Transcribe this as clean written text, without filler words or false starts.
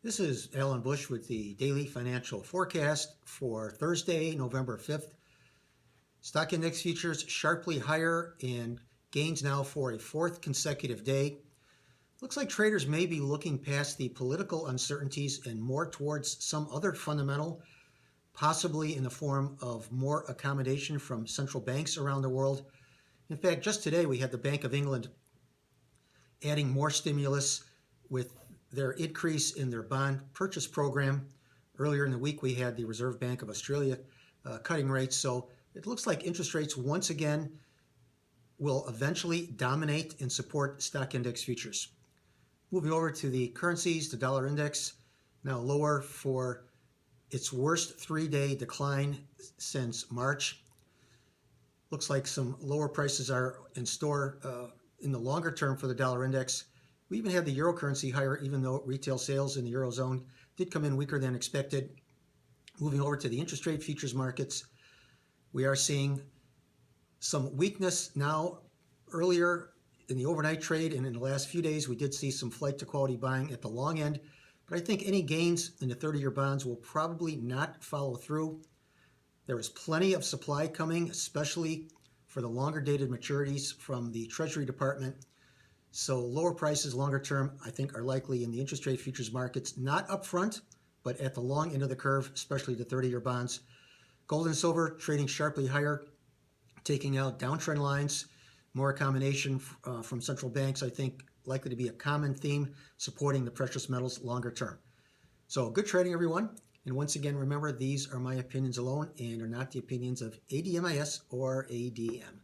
This is Alan Bush with the Daily Financial Forecast for Thursday, November 5th. Stock index futures sharply higher and gains now for a fourth consecutive day. Looks like traders may be looking past the political uncertainties and more towards some other fundamental, possibly in the form of more accommodation from central banks around the world. In fact, just today we had the Bank of England adding more stimulus with their increase in their bond purchase program. Earlier in the week, we had the Reserve Bank of Australia cutting rates. So it looks like interest rates once again will eventually dominate and support stock index futures. Moving over to the currencies, the dollar index now lower for its worst three-day decline since March. Looks like some lower prices are in store in the longer term for the dollar index. We even had the euro currency higher, even though retail sales in the Eurozone did come in weaker than expected. Moving over to the interest rate futures markets, we are seeing some weakness now. Earlier in the overnight trade and in the last few days, we did see some flight to quality buying at the long end, but I think any gains in the 30-year bonds will probably not follow through. There is plenty of supply coming, especially for the longer dated maturities from the Treasury Department. So lower prices longer term, I think, are likely in the interest rate futures markets, not up front, but at the long end of the curve, especially the 30-year bonds. Gold and silver trading sharply higher, taking out downtrend lines. More accommodation from central banks, I think, likely to be a common theme supporting the precious metals longer term. So good trading, everyone. And once again, remember, these are my opinions alone and are not the opinions of ADMIS or ADM.